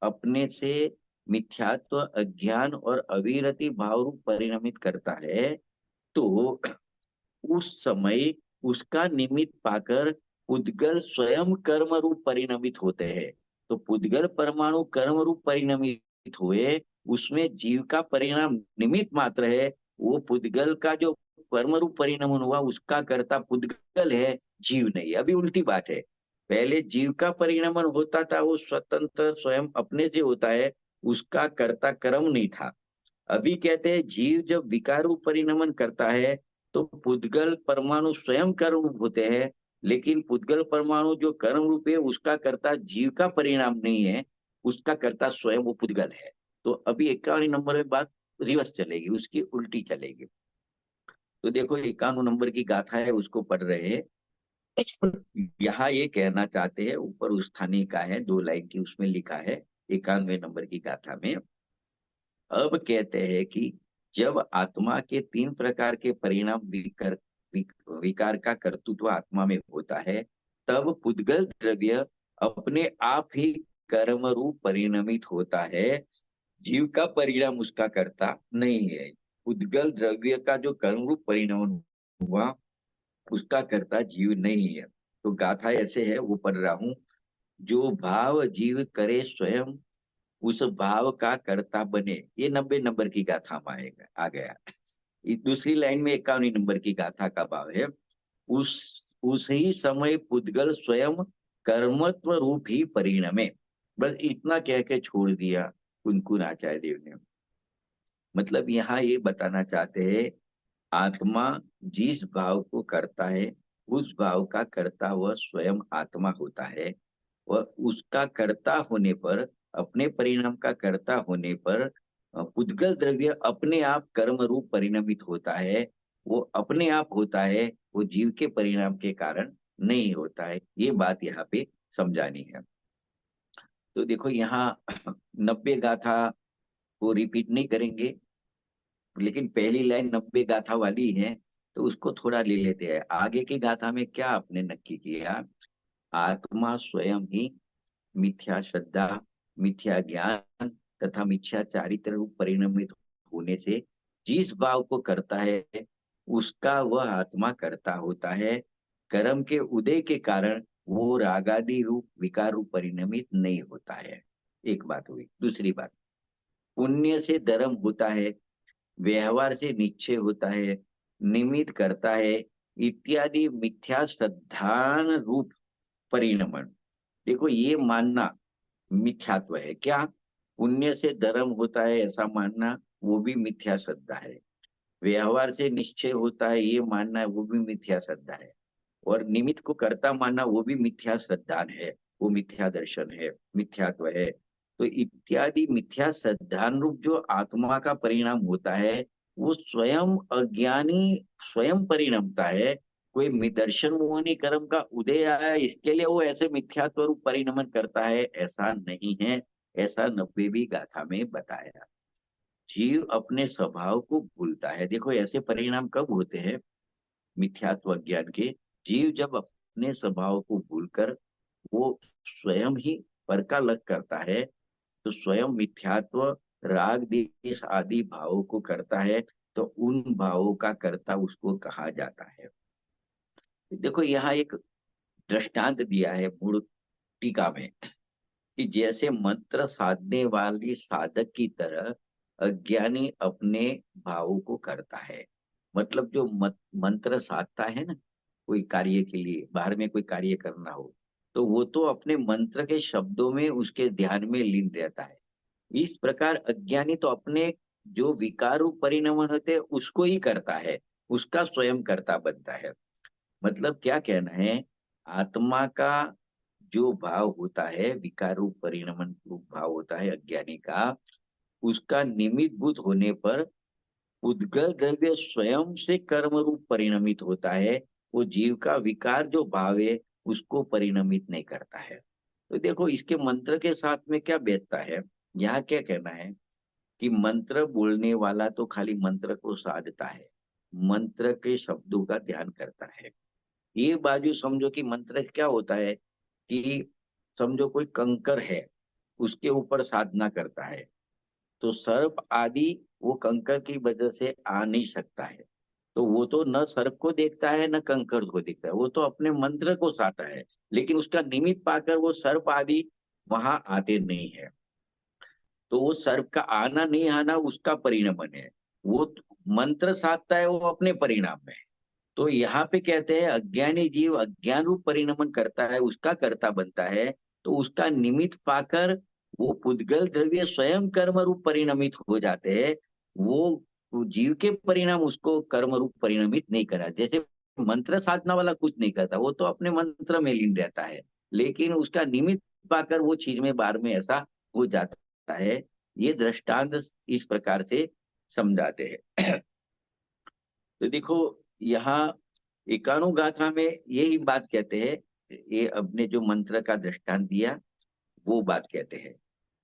अपने से मिथ्यात्व अज्ञान और अविरति भाव रूप परिणमित करता है, तो उस समय उसका निमित्त पाकर पुद्गल स्वयं कर्म रूप परिणमित होते हैं। तो पुद्गल परमाणु कर्म रूप परिणमित हुए, उसमें जीव का परिणाम निमित्त मात्र है। वो पुद्गल का जो कर्म रूप परिणमन हुआ उसका कर्ता पुद्गल है, जीव नहीं। अभी उल्टी बात है, पहले जीव का परिणमन होता था, वो स्वतंत्र स्वयं अपने से होता है, उसका कर्ता कर्म नहीं था। अभी कहते हैं जीव जब विकार रूप परिणमन करता है तो पुद्गल परमाणु स्वयं कर्म रूप होते हैं, लेकिन पुद्गल परमाणु जो कर्म रूप है उसका कर्ता जीव का परिणाम नहीं है, उसका कर्ता स्वयं वो पुद्गल है। तो अभी 51 नंबर में बात रिवर्स चलेगी, उसकी उल्टी चलेगी। तो देखो 51 नंबर की गाथा है, उसको पढ़ रहे हैं। यहाँ ये कहना चाहते हैं, ऊपर उस स्थानीय का है 2 लाइन की, उसमें लिखा है 91 नंबर की गाथा में। अब कहते हैं कि जब आत्मा के 3 प्रकार के परिणाम विकार का कर्तृत्व आत्मा में होता है, तब पुद्गल द्रव्य अपने आप ही कर्म रूप परिणमित होता है, जीव का परिणाम उसका कर्ता नहीं है। पुद्गल द्रव्य का जो कर्म रूप परिणाम हुआ उसका कर्ता जीव नहीं है। तो गाथा ऐसे है, वो पढ़ रहा हूं। जो भाव जीव करे स्वयं उस भाव का कर्ता बने, ये 90 नंबर की गाथा में आएगा, आ गया। इस दूसरी लाइन में 51 नंबर की गाथा का भाव है, उस ही समय पुद्गल स्वयं कर्मत्व रूप ही परिणमे। बस इतना कह के छोड़ दिया कुनकुन आचार्य देव ने। मतलब यहाँ ये बताना चाहते हैं, आत्मा जिस भाव को करता है उस भाव का कर्ता वह स्वयं आत्मा होता है, और उसका कर्ता होने पर, अपने परिणाम का कर्ता होने पर पुद्गल द्रव्य अपने आप कर्म रूप परिणमित होता है। वो अपने आप होता है, वो जीव के परिणाम के कारण नहीं होता है। ये बात यहाँ पे समझानी है। तो देखो यहाँ 90 गाथा को रिपीट नहीं करेंगे, लेकिन पहली लाइन 90 गाथा वाली है, तो उसको थोड़ा ले लेते हैं। आगे की गाथा में क्या आपने नक्की किया, आत्मा स्वयं ही मिथ्या श्रद्धा, मिथ्या ज्ञान तथा मिथ्या चारित्र रूप परिणमित होने से जिस भाव को करता है उसका वह आत्मा करता होता है। कर्म के उदय के कारण वो रागादि रूप विकार रूप परिणमित नहीं होता है। एक बात हुई। दूसरी बात, पुण्य से धर्म होता है, व्यवहार से निश्चय होता है, निमित्त करता है, इत्यादि मिथ्या श्रद्धान रूप परिणमन। देखो ये मानना मिथ्यात्व है। क्या पुण्य से धर्म होता है ऐसा मानना, वो भी मिथ्या श्रद्धा है। व्यवहार से निश्चय होता है ये मानना है, वो भी मिथ्या श्रद्धा है। और निमित्त को कर्ता मानना वो भी मिथ्या श्रद्धान है, वो मिथ्या दर्शन है, मिथ्यात्व है। तो इत्यादि मिथ्या श्रद्धान रूप जो आत्मा का परिणाम होता है वो स्वयं अज्ञानी स्वयं परिणमता है। कोई दर्शन मोहनी कर्म का उदय आया इसके लिए वो ऐसे मिथ्यात्व रूप परिणमन करता है, ऐसा नहीं है। ऐसा 90वीं गाथा में बताया। जीव अपने स्वभाव को भूलता है। देखो ऐसे परिणाम कब होते हैं मिथ्यात्व ज्ञान के, जीव जब अपने स्वभाव को भूलकर वो स्वयं ही पर का लग करता है, तो स्वयं मिथ्यात्व राग देश आदि भावों को करता है, तो उन भावों का कर्ता उसको कहा जाता है। देखो यहाँ एक दृष्टांत दिया है मूल टीका में, कि जैसे मंत्र साधने वाली साधक की तरह अज्ञानी अपने भावों को करता है। मतलब जो मंत्र साधता है ना, कोई कार्य के लिए, बाहर में कोई कार्य करना हो, तो वो तो अपने मंत्र के शब्दों में उसके ध्यान में लीन रहता है। इस प्रकार अज्ञानी तो अपने जो विकार रूप परिणमन होते हैं उसको ही करता है, उसका स्वयं करता बनता है। मतलब क्या कहना है, आत्मा का जो भाव होता है, विकार रूप परिणमन रूप भाव होता है अज्ञानी का, उसका निमित्त भूत होने पर उद्गल द्रव्य स्वयं से कर्म रूप परिणमित होता है। वो जीव का विकार जो भाव है उसको परिणमित नहीं करता है। तो देखो इसके मंत्र के साथ में क्या बैठता है, यहाँ क्या कहना है कि मंत्र बोलने वाला तो खाली मंत्र को साधता है, मंत्र के शब्दों का ध्यान करता है। ये बाजू समझो कि मंत्र क्या होता है कि समझो कोई कंकर है, उसके ऊपर साधना करता है, तो सर्प आदि वो कंकर की वजह से आ नहीं सकता है। तो वो तो न सर्प को देखता है न कंकर को देखता है, वो तो अपने मंत्र को साता है, लेकिन उसका निमित्त पाकर वो सर्प आदि वहां आते नहीं है। तो वो सर्प का आना नहीं आना उसका परिणमन है, वो मंत्र साधता है वो अपने परिणाम में। तो यहाँ पे कहते हैं अज्ञानी जीव अज्ञान रूप परिणमन करता है, उसका कर्ता बनता है, तो उसका निमित्त पाकर वो पुद्गल द्रव्य स्वयं कर्म रूप परिणमित हो जाते हैं। वो जीव के परिणाम उसको कर्म रूप परिणमित नहीं करा। जैसे मंत्र साधना वाला कुछ नहीं करता, वो तो अपने मंत्र में लीन रहता है, लेकिन उसका निमित्त पाकर वो चीज में बार में ऐसा हो जाता है। ये दृष्टांत इस प्रकार से समझाते हैं। तो देखो यहाँ एकाणु गाथा में यही बात कहते हैं, ये अपने जो मंत्र का दृष्टांत दिया वो बात कहते हैं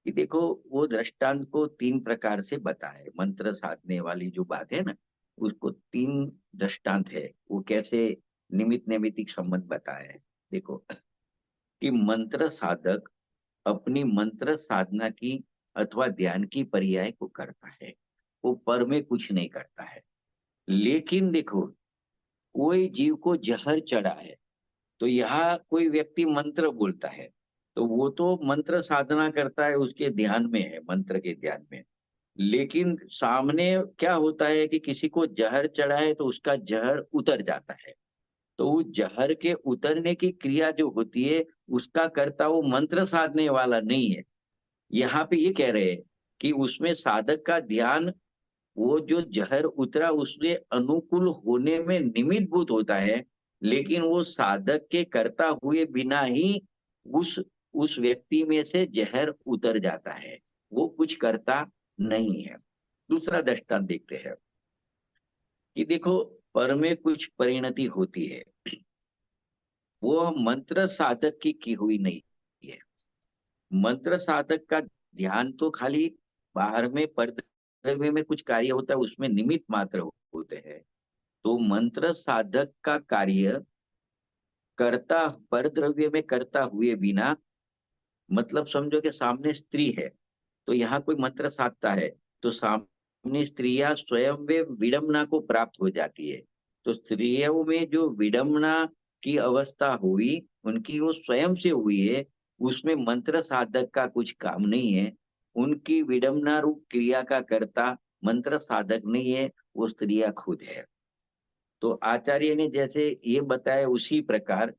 कि देखो वो दृष्टांत को तीन प्रकार से बताए। मंत्र साधने वाली जो बात है ना, उसको तीन दृष्टांत है, वो कैसे निमित्त नैमित्तिक संबंध बताए हैं। देखो कि मंत्र साधक अपनी मंत्र साधना की अथवा ध्यान की पर्याय को करता है, वो पर में कुछ नहीं करता है। लेकिन देखो कोई जीव को जहर चढ़ा है, तो यहाँ कोई व्यक्ति मंत्र बोलता है, तो वो तो मंत्र साधना करता है, उसके ध्यान में है, मंत्र के ध्यान में। लेकिन सामने क्या होता है कि किसी को जहर चढ़ा है तो उसका जहर उतर जाता है। तो उस जहर के उतरने की क्रिया जो होती है उसका करता वो मंत्र साधने वाला नहीं है। यहाँ पे ये कह रहे हैं कि उसमें साधक का ध्यान वो जो जहर उतरा उसके अनुकूल होने में निमित्त भूत होता है, लेकिन वो साधक के करता हुए बिना ही उस उस व्यक्ति में से जहर उतर जाता है, वो कुछ करता नहीं है। दूसरा दृष्टांत देखते हैं कि देखो पर में कुछ परिणति होती है, वो मंत्र साधक की हुई नहीं है। मंत्र साधक का ध्यान तो खाली बाहर में परद्रव्य में कुछ कार्य होता है उसमें निमित्त मात्र होते हैं। तो मंत्र साधक का कार्य करता परद्रव्य में करता हुए बिना, मतलब समझो कि सामने स्त्री है, तो यहाँ कोई मंत्र साधता है, तो सामने स्त्रियां स्वयं वे विडंबना को प्राप्त हो जाती है। तो स्त्रियों में जो विडंबना की अवस्था हुई उनकी वो स्वयं से हुई है, उसमें मंत्र साधक का कुछ काम नहीं है। उनकी विडंबना रूप क्रिया का कर्ता मंत्र साधक नहीं है, वो स्त्रियां खुद है। तो आचार्य ने जैसे ये बताया उसी प्रकार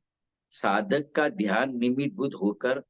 साधक का ध्यान निमित्तभूत होकर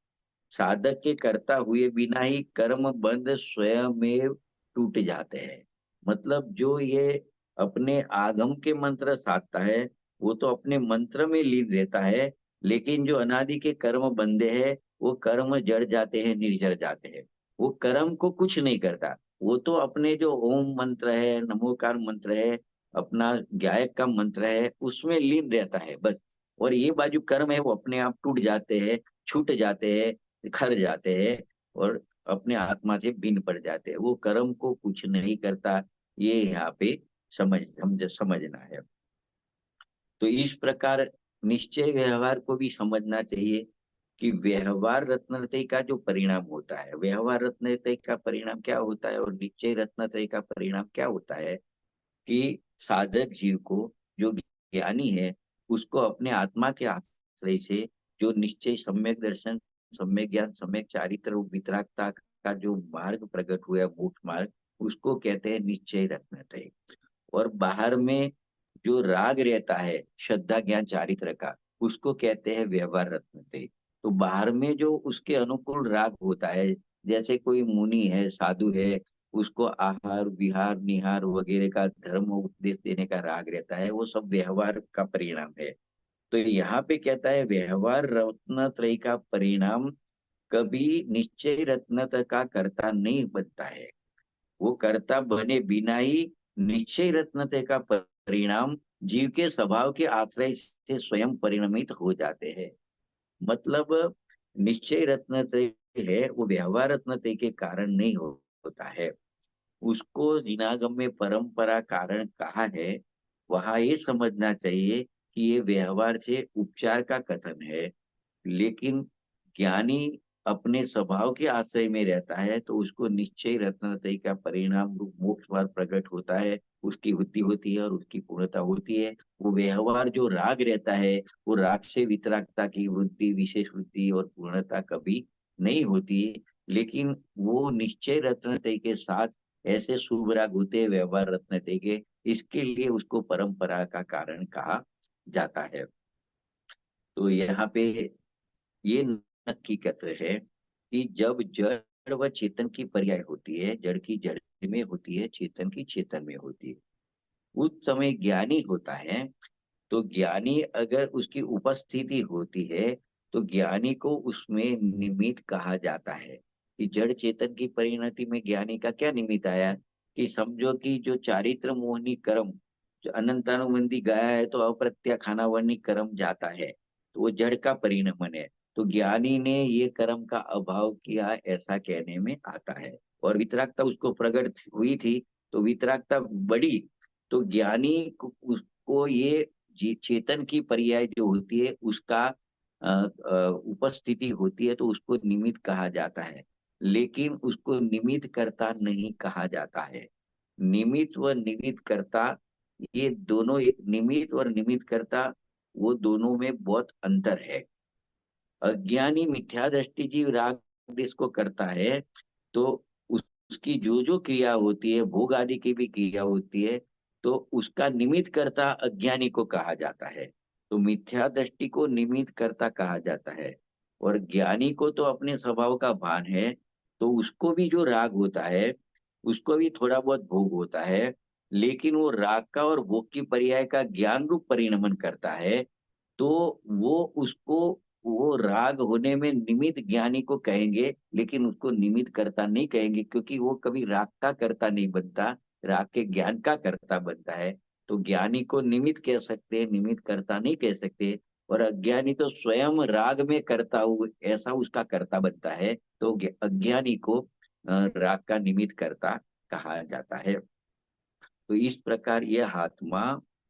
साधक के करता हुए बिना ही कर्म बंध स्वयं में टूट जाते हैं। मतलब जो ये अपने आगम के मंत्र साधता है वो तो अपने मंत्र में लीन रहता है, लेकिन जो अनादि के कर्म बंधे हैं वो कर्म जड़ जाते हैं, निर्जर जाते हैं। वो कर्म को कुछ नहीं करता, वो तो अपने जो ओम मंत्र है, नमोकार मंत्र है, अपना गायक का मंत्र है उसमें लीन रहता है बस। और ये बाजू कर्म है वो अपने आप टूट जाते हैं, छूट जाते हैं, खर जाते हैं और अपने आत्मा से भिन्न पड़ जाते हैं। वो कर्म को कुछ नहीं करता, ये यहाँ पे समझना है। तो इस प्रकार निश्चय व्यवहार को भी समझना चाहिए कि व्यवहार रत्नत्रय का जो परिणाम होता है, व्यवहार रत्नत्रय का परिणाम क्या होता है और निश्चय रत्नत्रय का परिणाम क्या होता है कि साधक जीव को, जो ज्ञानी है, उसको अपने आत्मा के आश्रय से जो निश्चय, सम्यक दर्शन, सम्यक ज्ञान, सम्यक चारित्र और वितरागता का जो मार्ग प्रकट हुआ है, मोक्ष मार्ग, उसको कहते हैं निश्चय रत्नत्रय। और बाहर में जो राग रहता है श्रद्धा ज्ञान चारित्र का, उसको कहते हैं व्यवहार रत्नत्रय। तो बाहर में जो उसके अनुकूल राग होता है, जैसे कोई मुनि है, साधु है, उसको आहार विहार निहार वगैरह का धर्म उपदेश देने का राग रहता है, वो सब व्यवहार का परिणाम है। तो यहाँ पे कहता है व्यवहार रत्नत्रय का परिणाम कभी निश्चय रत्नत्रय का कर्ता नहीं बनता है। वो कर्ता बने बिना ही निश्चय रत्नते का परिणाम जीव के स्वभाव के आश्रय से स्वयं परिणमित हो जाते हैं। मतलब निश्चय रत्नते है वो व्यवहार रत्नते के कारण नहीं होता है। उसको जिनागम में परंपरा कारण कहा है, वहां ये समझना चाहिए कि ये व्यवहार से उपचार का कथन है। लेकिन ज्ञानी अपने स्वभाव के आश्रय में रहता है तो उसको निश्चय रत्नत्रय का परिणाम रूप मोक्ष मार्ग प्रकट होता है, उसकी वृद्धि होती है और उसकी पूर्णता होती है। वो व्यवहार जो राग रहता है, वो राग से वितरागता की वृद्धि, विशेष वृद्धि और पूर्णता कभी नहीं होती है। लेकिन वो निश्चय रत्नत्रय के साथ ऐसे शुभ राग होते हैं व्यवहार रत्नत्रय के, इसके लिए उसको परंपरा का कारण कहा जाता है। तो यहाँ पे ये नक्की कथन है कि जब जड़ व चेतन की पर्याय होती है, जड़ की जड़ में होती है, चेतन की चेतन में होती है, उस समय ज्ञानी होता है। तो ज्ञानी अगर उसकी उपस्थिति होती है तो ज्ञानी को उसमें निमित्त कहा जाता है। कि जड़ चेतन की परिणति में ज्ञानी का क्या निमित्त आया, कि समझो कि जो चारित्र मोहनी कर्म जो अनंतानुबंधी गाया है तो अप्रत्याखाना वर्णी कर्म जाता है, तो वो जड़ का परिणमन है। तो ज्ञानी ने ये कर्म का अभाव किया ऐसा कहने में आता है। और वितरागता उसको प्रकट हुई थी, तो वितरागता बड़ी, तो ज्ञानी को ये चेतन की पर्याय जो होती है उसका उपस्थिति होती है, तो उसको निमित्त कहा जाता है। लेकिन उसको निमित्त कर्ता नहीं कहा जाता है। निमित्त व निमित्त कर्ता, ये दोनों, एक निमित्त और निमित्त कर्ता, वो दोनों में बहुत अंतर है। अज्ञानी मिथ्या दृष्टि जीव राग देश को करता है, तो उसकी जो जो क्रिया होती है, भोग आदि की भी क्रिया होती है, तो उसका निमित्त कर्ता अज्ञानी को कहा जाता है। तो मिथ्या दृष्टि को निमित्त कर्ता कहा जाता है। और ज्ञानी को तो अपने स्वभाव का भान है, तो उसको भी जो राग होता है, उसको भी थोड़ा बहुत भोग होता है। लेकिन वो राग का और भोग की पर्याय का ज्ञान रूप परिणमन करता है। तो वो उसको, वो राग होने में निमित्त ज्ञानी को कहेंगे, लेकिन उसको निमित्त कर्ता नहीं कहेंगे, क्योंकि वो कभी राग का कर्ता नहीं बनता, राग के ज्ञान का कर्ता बनता है। तो ज्ञानी को निमित्त कह सकते हैं, निमित्त कर्ता नहीं कह सकते। और अज्ञानी तो स्वयं राग में करता हुआ ऐसा उसका कर्ता बनता है, तो अज्ञानी को राग का निमित्त कर्ता कहा जाता है। तो इस प्रकार यह आत्मा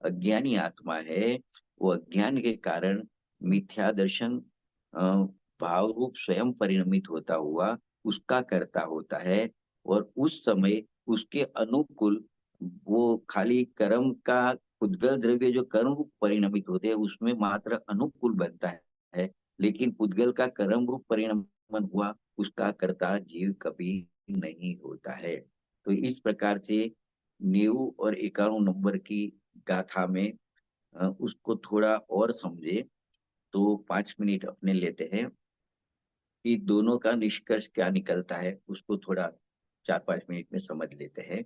अज्ञानी आत्मा है। वो अज्ञान के कारण मिथ्या दर्शन अ, भाव रूप स्वयं परिणमित होता हुआ उसका कर्ता होता है। और उस समय उसके अनुकूल वो खाली कर्म का पुद्गल द्रव्य जो कर्म रूप परिणमित होते हैं उसमें मात्र अनुकूल बनता है। लेकिन पुद्गल का कर्म रूप परिणमन हुआ, उसका कर्ता जीव कभी नहीं होता है। तो इस प्रकार से 90 और 91 नंबर की गाथा में उसको थोड़ा और समझे तो 5 मिनट अपने लेते हैं कि दोनों का निष्कर्ष क्या निकलता है, उसको थोड़ा 4-5 मिनट में समझ लेते हैं।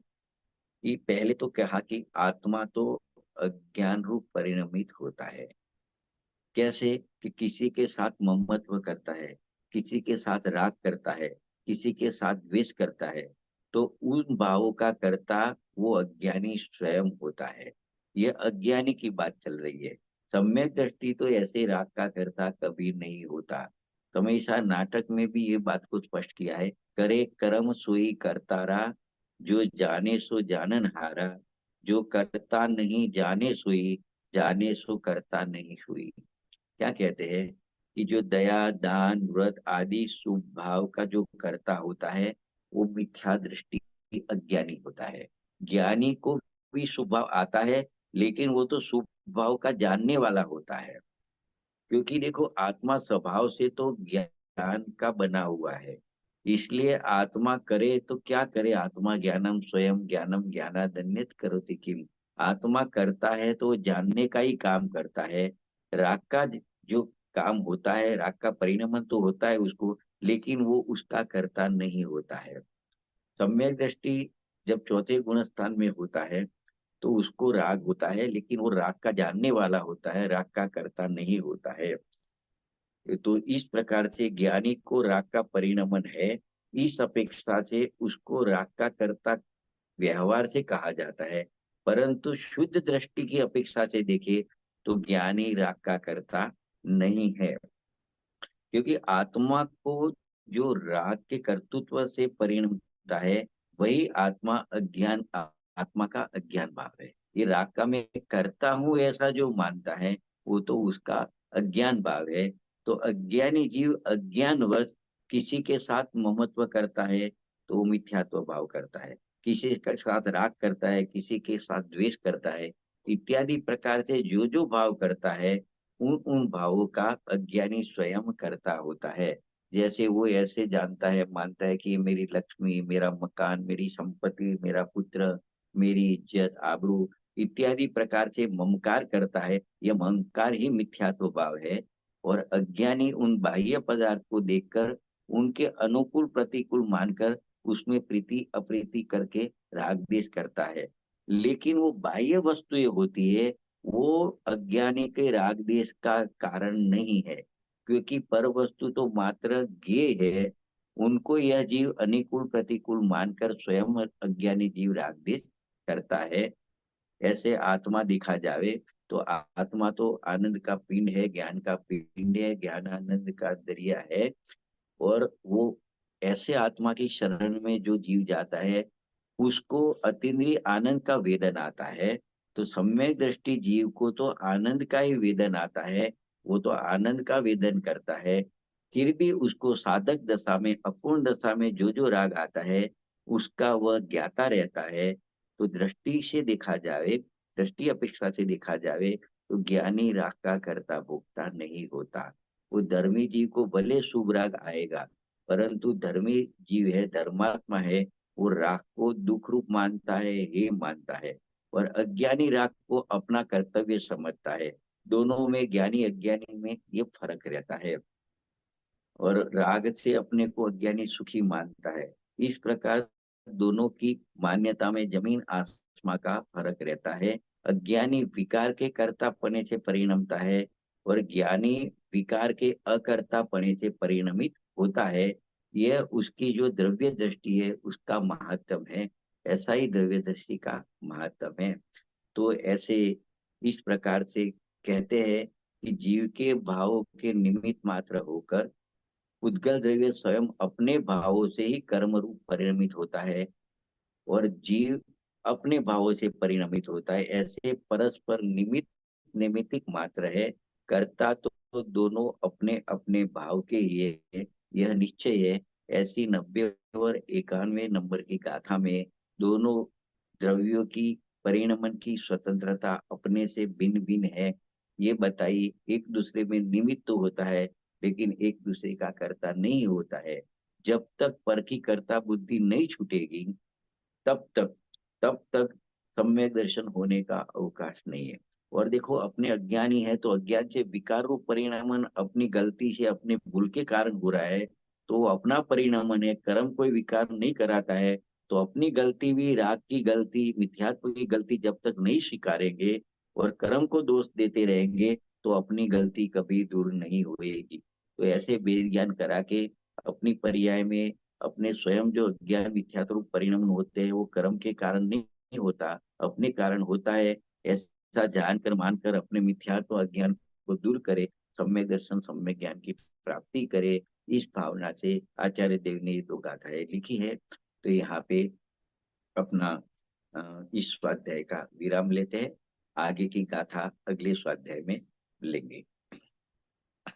कि पहले तो कहा कि आत्मा तो अज्ञान रूप परिणमित होता है। कैसे, कि किसी के साथ ममत्व करता है, किसी के साथ राग करता है, किसी के साथ द्वेष करता है, तो उन भावों का कर्ता वो अज्ञानी स्वयं होता है। यह अज्ञानी की बात चल रही है। सम्यक दृष्टि तो ऐसे राग का कर्ता कभी नहीं होता। हमेशा नाटक में भी ये बात को स्पष्ट किया है, करे कर्म सोई करतारा, जो जाने सो जानन हारा, जो करता नहीं जाने सोई, जाने सो करता नहीं हुई। क्या कहते हैं कि जो दया दान व्रत आदि शुभ भाव का जो कर्ता होता है, वो मिथ्या दृष्टि अज्ञानी होता है। ज्ञानी को भी शुभ भाव आता है, लेकिन वो तो शुभ भाव का जानने वाला होता है। क्योंकि देखो आत्मा स्वभाव से तो ज्ञान का बना हुआ है, इसलिए आत्मा करे तो क्या करे, आत्मा ज्ञानम स्वयं ज्ञानम ज्ञानादन्यत करोति किम। आत्मा करता है तो वो जानने का ही काम करता है। राग का जो काम होता है, राग का परिणमन तो होता है उसको, लेकिन वो उसका करता नहीं होता है। सम्यक दृष्टि जब चौथे गुण स्थान में होता है तो उसको राग होता है, लेकिन वो राग का जानने वाला होता है, राग का करता नहीं होता है। तो इस प्रकार से ज्ञानी को राग का परिणमन है, इस अपेक्षा से उसको राग का कर्ता व्यवहार से कहा जाता है। परंतु शुद्ध दृष्टि की अपेक्षा से देखे तो ज्ञानी राग का कर्ता नहीं है, क्योंकि आत्मा को जो राग के कर्तृत्व से परिणमता है, वही आत्मा अज्ञान आत्मा का अज्ञान भाव है। ये राग का मैं करता हूं ऐसा जो मानता है, वो तो उसका अज्ञान भाव है। तो अज्ञानी जीव अज्ञानवश किसी के साथ ममत्व करता है तो वो मिथ्यात्व भाव करता है, किसी के साथ राग करता है, किसी के साथ द्वेष करता है, इत्यादि प्रकार से जो जो भाव करता है, उन उन भावों का अज्ञानी स्वयं करता होता है। जैसे वो ऐसे जानता है, मानता है कि ये मेरी लक्ष्मी, मेरा मकान, मेरी संपत्ति, मेरा पुत्र, मेरी इज्जत आबरू इत्यादि प्रकार से ममकार करता है, यह ममकार ही मिथ्यात्व भाव है। और अज्ञानी उन बाह्य पदार्थ को देखकर उनके अनुकूल प्रतिकूल मानकर उसमें प्रीति अप्रीति करके राग द्वेष करता है। लेकिन वो बाह्य वस्तुएं होती है, वो अज्ञानी के राग द्वेष का कारण नहीं है, क्योंकि पर वस्तु तो मात्र ज्ञेय है। उनको यह जीव अनुकूल प्रतिकूल मानकर स्वयं अज्ञानी जीव राग द्वेष करता है। ऐसे आत्मा दिखा जावे तो आत्मा तो आनंद का पिंड है, ज्ञान का पिंड है, ज्ञान आनंद का दरिया है। और वो ऐसे आत्मा की शरण में जो जीव जाता है, उसको अतीन्द्रिय आनंद का वेदन आता है। तो सम्यक दृष्टि जीव को तो आनंद का ही वेदन आता है, वो तो आनंद का वेदन करता है। फिर भी उसको साधक दशा में, अपूर्ण दशा में जो जो राग आता है, उसका वह ज्ञाता रहता है। तो दृष्टि से देखा जाए, दृष्टि अपेक्षा से देखा जाए, तो ज्ञानी राग का कर्ता भोक्ता नहीं होता। वो धर्मी जीव को भले शुभ राग आएगा, परंतु धर्मी जीव है, धर्मात्मा है, वो राग को दुख रूप मानता है, हे मानता है। और अज्ञानी राग को अपना कर्तव्य समझता है। दोनों में, ज्ञानी अज्ञानी में ये फर्क रहता है। और राग से अपने को अज्ञानी सुखी मानता है। इस प्रकार दोनों की मान्यता में जमीन आसमां का फर्क रहता है। अज्ञानी विकार के कर्तापने से परिणमता है, और ज्ञानी विकार के अकर्तापने से परिणमित होता है। यह उसकी जो द्रव्य दृष्टि है उसका महात्म है, ऐसा ही द्रव्य दृष्टि का महात्म है। तो ऐसे इस प्रकार से कहते हैं कि जीव के भावों के निमित्त मात्र होकर उद्गल द्रव्य स्वयं अपने भावों से ही कर्म रूप परिणमित होता है, और जीव अपने भावों से परिणमित होता है। ऐसे परस्पर निमित्त निमित्तिक मात्र है। कर्ता तो दोनों अपने अपने भाव के ही है, यह निश्चय है। ऐसी 90 और 91 नंबर की गाथा में दोनों द्रव्यों की परिणमन की स्वतंत्रता अपने से भिन्न भिन्न है, ये बताई। एक दूसरे में निमित्त तो होता है, लेकिन एक दूसरे का कर्ता नहीं होता है। जब तक पर की कर्ता बुद्धि नहीं छूटेगी, तब तक तब तक सम्यक दर्शन होने का अवकाश नहीं है। और देखो, अपने अज्ञानी है तो अज्ञान से विकार रूप परिणामन अपनी गलती से, अपने भूल के कारण हो रहा है, तो वो अपना परिणामन है। कर्म कोई विकार नहीं कराता है। तो अपनी गलती भी, राग की गलती, मिथ्यात्व की गलती जब तक नहीं स्वीकारेंगे और कर्म को दोष देते रहेंगे, तो अपनी गलती कभी दूर नहीं होएगी। तो ऐसे बेज्ञान करा के अपनी पर्याय में अपने स्वयं जो ज्ञान मिथ्यात्व परिणाम होते हैं, वो कर्म के कारण नहीं होता, अपने कारण होता है। ऐसा जानकर मानकर अपने मिथ्यात्व अज्ञान को दूर करे, सम्यक दर्शन सम्यक ज्ञान की प्राप्ति करे। इस भावना से आचार्य देव ने ये दो गाथाएं लिखी है। तो यहाँ पे अपना इस स्वाध्याय का विराम लेते हैं। आगे की गाथा अगले स्वाध्याय में लेंगे।